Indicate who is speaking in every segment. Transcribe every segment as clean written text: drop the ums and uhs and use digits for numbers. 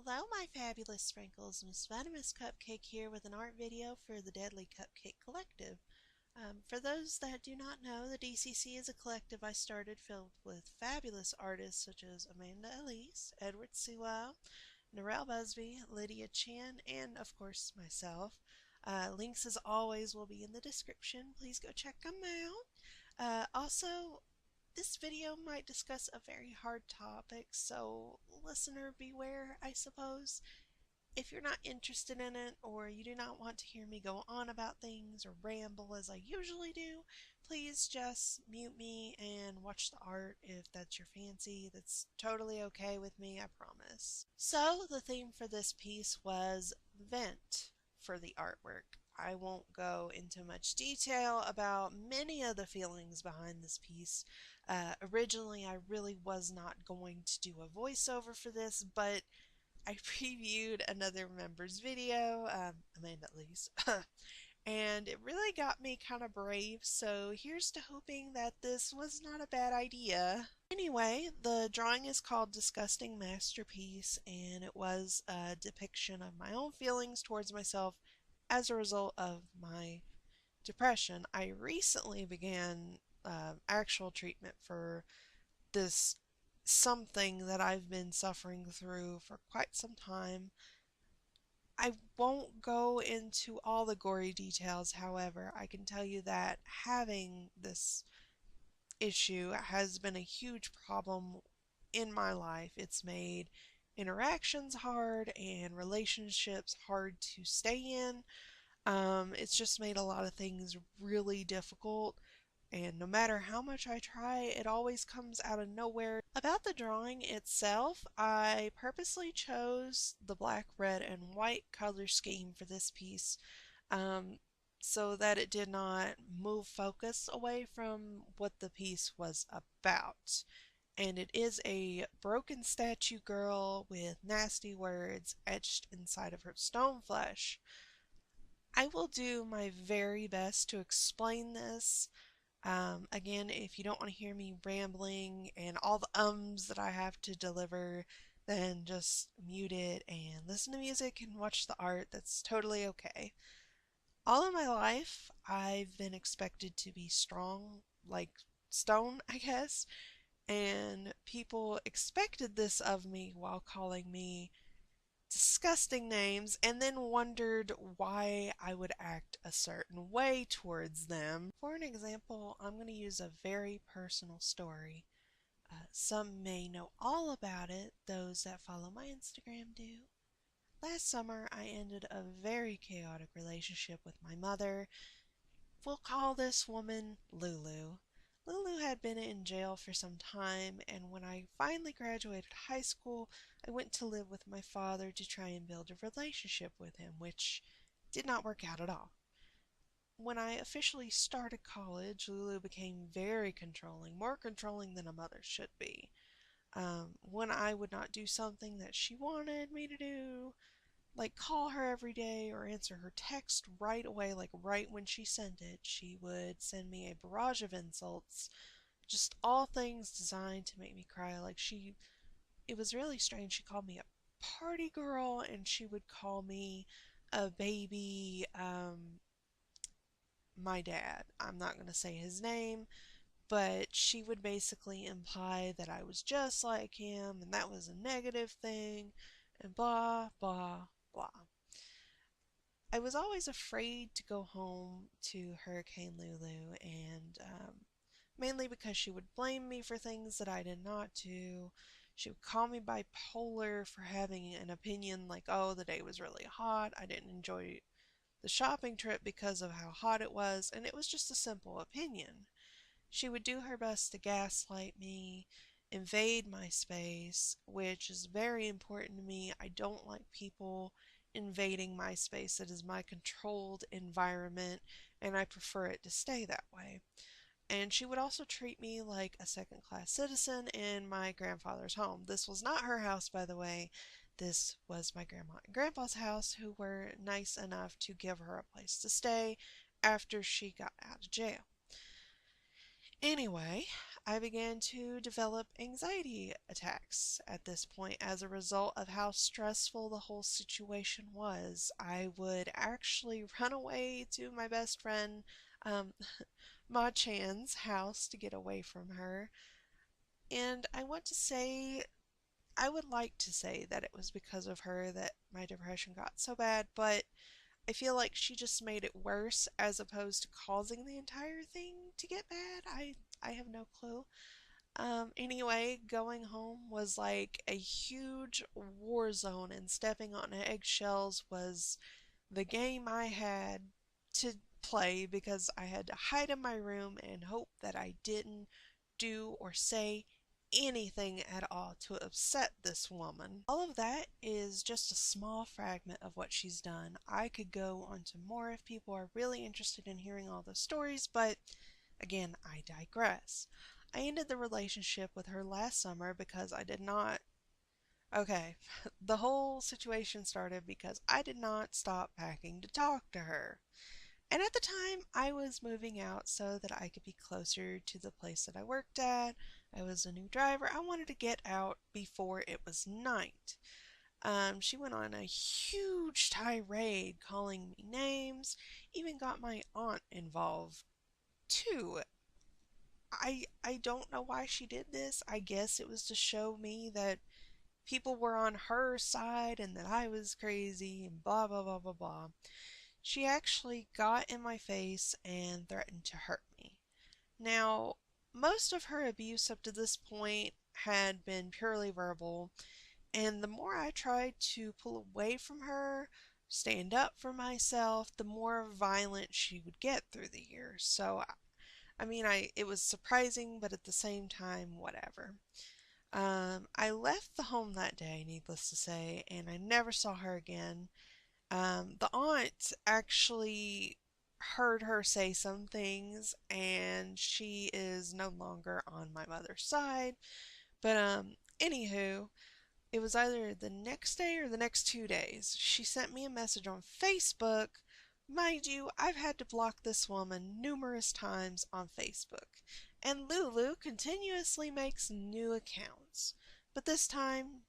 Speaker 1: Hello, my fabulous sprinkles. Msvenomouscupcake here with an art video for the Deadly Cupcake Collective. For those that do not know, the DCC is a collective I started filled with fabulous artists such as AmandaElise, Edward Sewell, Narelle Busby, Lydia Chan, and of course myself. Links as always will be in the description. Please go check them out. Also, this video might discuss a very hard topic, so listener beware, I suppose. If you're not interested in it, or you do not want to hear me go on about things or ramble as I usually do, please just mute me and watch the art if that's your fancy. That's totally okay with me, I promise. So the theme for this piece was vent for the artwork. I won't go into much detail about many of the feelings behind this piece. Originally, I really was not going to do a voiceover for this, but I previewed another member's video, AmandaElise, and it really got me kind of brave, so here's to hoping that this was not a bad idea. Anyway, the drawing is called Disgusting Masterpiece, and it was a depiction of my own feelings towards myself as a result of my depression. I recently began actual treatment for this something that I've been suffering through for quite some time. I won't go into all the gory details, however, I can tell you that having this issue has been a huge problem in my life. It's made interactions hard and relationships hard to stay in. It's just made a lot of things really difficult, and no matter how much I try, it always comes out of nowhere. About the drawing itself, I purposely chose the black, red, and white color scheme for this piece so that it did not move focus away from what the piece was about. And it is a broken statue girl with nasty words etched inside of her stone flesh. I will do my very best to explain this. Again, if you don't want to hear me rambling and all the ums that I have to deliver, then just mute it and listen to music and watch the art. That's totally okay. All of my life, I've been expected to be strong, like stone, I guess, and people expected this of me while calling me disgusting names, and then wondered why I would act a certain way towards them. For an example, I'm going to use a very personal story. Some may know all about it, those that follow my Instagram do. Last summer, I ended a very chaotic relationship with my mother. We'll call this woman Lulu. Lulu had been in jail for some time, and when I finally graduated high school, I went to live with my father to try and build a relationship with him, which did not work out at all. When I officially started college, Lulu became very controlling, more controlling than a mother should be. When I would not do something that she wanted me to do, like call her every day or answer her text right away, like right when she sent it, she would send me a barrage of insults, just all things designed to make me cry. It was really strange. She called me a party girl, and she would call me a baby. My dad, I'm not going to say his name, but she would basically imply that I was just like him, and that was a negative thing, and blah, blah, blah. I was always afraid to go home to Hurricane Lulu, and mainly because she would blame me for things that I did not do. She would call me bipolar for having an opinion like, oh, the day was really hot, I didn't enjoy the shopping trip because of how hot it was, and it was just a simple opinion. She would do her best to gaslight me, invade my space, which is very important to me. I don't like people invading my space. It is my controlled environment, and I prefer it to stay that way. And she would also treat me like a second-class citizen in my grandfather's home. This was not her house, by the way. This was my grandma and grandpa's house, who were nice enough to give her a place to stay after she got out of jail. Anyway, I began to develop anxiety attacks at this point as a result of how stressful the whole situation was. I would actually run away to my best friend, um, Ma Chan's house to get away from her. And I would like to say that it was because of her that my depression got so bad, but I feel like she just made it worse as opposed to causing the entire thing to get bad. I have no clue. Anyway, going home was like a huge war zone, and stepping on eggshells was the game I had to play because I had to hide in my room and hope that I didn't do or say anything at all to upset this woman. All of that is just a small fragment of what she's done. I could go on to more if people are really interested in hearing all the stories, but again, I digress. I ended the relationship with her last summer because I did not. Okay, the whole situation started because I did not stop packing to talk to her. And at the time, I was moving out so that I could be closer to the place that I worked at. I was a new driver. I wanted to get out before it was night. She went on a huge tirade calling me names, even got my aunt involved too. I don't know why she did this. I guess it was to show me that people were on her side and that I was crazy and blah blah blah blah blah. She actually got in my face and threatened to hurt me. Now, most of her abuse up to this point had been purely verbal, and the more I tried to pull away from her, stand up for myself, the more violent she would get through the years. So, I mean, it was surprising, but at the same time, whatever. I left the home that day, needless to say, and I never saw her again. The aunt actually heard her say some things, and she is no longer on my mother's side. But, anywho, it was either the next day or the next 2 days. She sent me a message on Facebook. Mind you, I've had to block this woman numerous times on Facebook, and Lulu continuously makes new accounts. But this time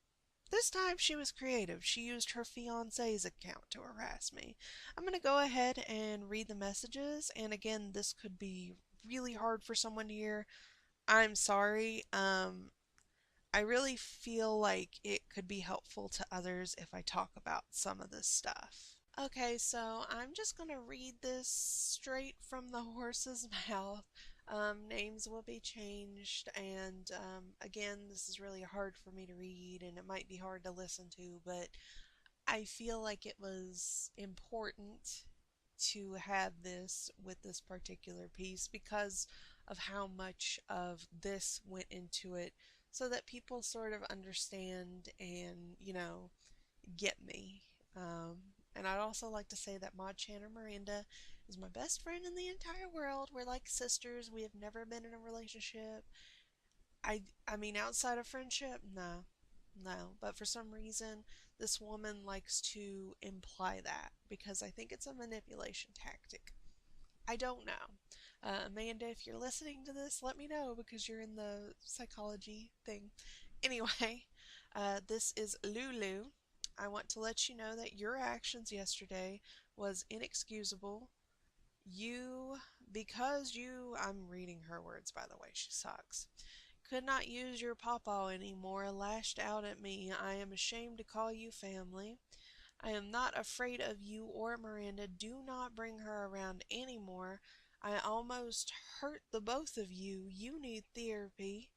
Speaker 1: she was creative. She used her fiance's account to harass me. I'm going to go ahead and read the messages, and again, this could be really hard for someone to hear. I'm sorry. I really feel like it could be helpful to others if I talk about some of this stuff. Okay, so I'm just going to read this straight from the horse's mouth. Names will be changed, and again, this is really hard for me to read, and it might be hard to listen to, but I feel like it was important to have this with this particular piece because of how much of this went into it so that people sort of understand and, get me. Um, and I'd also like to say that Maud Chan or Miranda is my best friend in the entire world. We're like sisters. We have never been in a relationship. I mean, outside of friendship, no, no. But for some reason, this woman likes to imply that because I think it's a manipulation tactic. I don't know. Amanda, if you're listening to this, let me know because you're in the psychology thing. Anyway, this is Lulu. I want to let you know that your actions yesterday was inexcusable. I'm reading her words by the way, she sucks. Could not use your pawpaw anymore, lashed out at me. I am ashamed to call you family. I am not afraid of you or Miranda. Do not bring her around anymore. I almost hurt the both of you. You need therapy,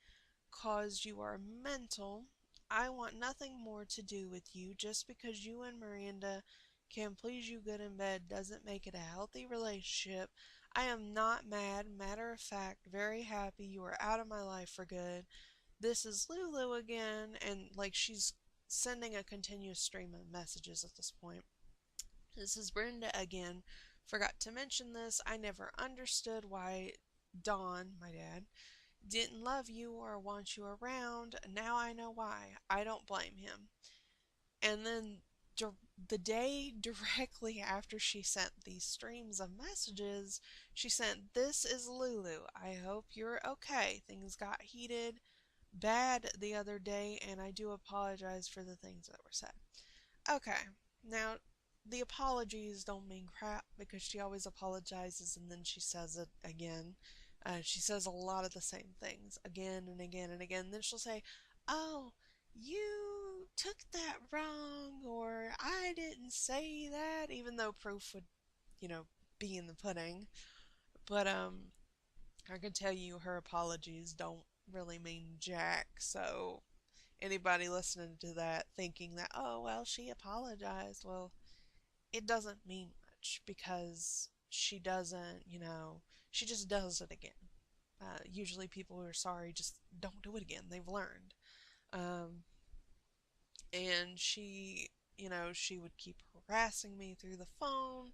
Speaker 1: cause you are mental. I want nothing more to do with you. Just because you and Miranda can please you good in bed doesn't make it a healthy relationship. I am not mad. Matter of fact, very happy you are out of my life for good. This is Lulu again, and like she's sending a continuous stream of messages at this point. This is Brenda again. Forgot to mention this. I never understood why Don, my dad, didn't love you or want you around. Now I know why. I don't blame him. And then the day directly after she sent these streams of messages, she sent, "This is Lulu. I hope you're okay. Things got heated bad the other day, and I do apologize for the things that were said." Okay, now the apologies don't mean crap because she always apologizes and then she says it again. She says a lot of the same things again and again and again. Then she'll say, "Oh, you took that wrong," or "I didn't say that," even though proof would, be in the pudding. But I can tell you her apologies don't really mean jack. So anybody listening to that thinking that, "Oh, well, she apologized," well, it doesn't mean much because she doesn't, she just does it again. Usually people who are sorry just don't do it again. They've learned. Um, and she would keep harassing me through the phone,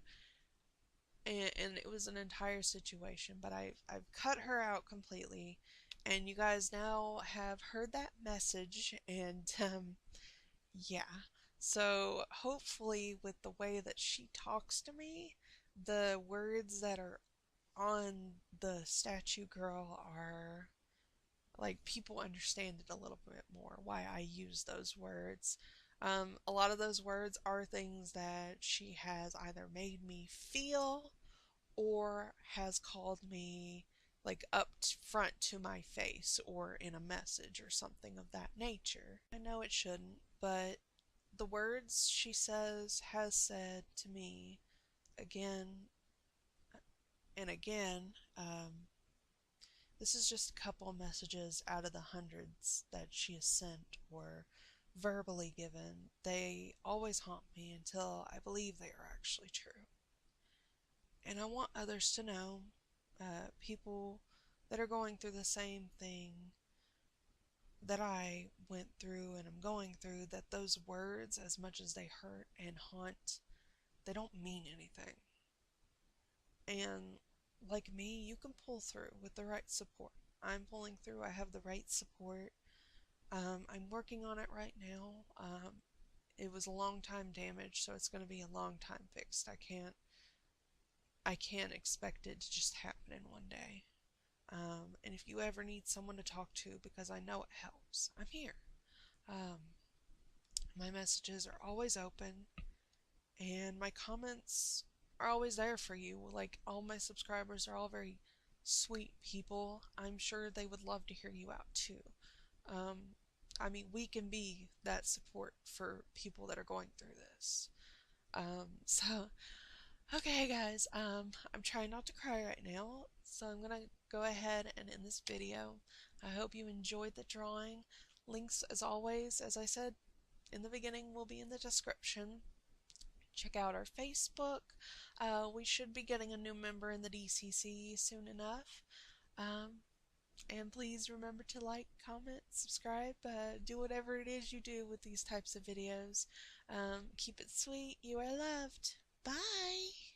Speaker 1: and it was an entire situation. But I've cut her out completely, and you guys now have heard that message, and yeah. So hopefully, with the way that she talks to me, the words that are on the statue girl are like, people understand it a little bit more why I use those words. A lot of those words are things that she has either made me feel or has called me like up front to my face or in a message or something of that nature. I know it shouldn't, but the words she has said to me again and again. This is just a couple messages out of the hundreds that she has sent or verbally given. They always haunt me until I believe they are actually true. And I want others to know, people that are going through the same thing that I went through and am going through, that those words, as much as they hurt and haunt, they don't mean anything. And like me, you can pull through with the right support. I'm pulling through. I have the right support. I'm working on it right now. It was a long time damage, so it's going to be a long time fixed. I can't expect it to just happen in one day. And if you ever need someone to talk to, because I know it helps, I'm here. My messages are always open, and my comments are always there for you. Like, all my subscribers are all very sweet people. I'm sure they would love to hear you out too. We can be that support for people that are going through this. So, okay, guys, I'm trying not to cry right now, so I'm gonna go ahead and end this video. I hope you enjoyed the drawing. Links, as always, as I said in the beginning, will be in the description. Check out our Facebook. We should be getting a new member in the DCC soon enough. And please remember to like, comment, subscribe, do whatever it is you do with these types of videos. Keep it sweet. You are loved. Bye!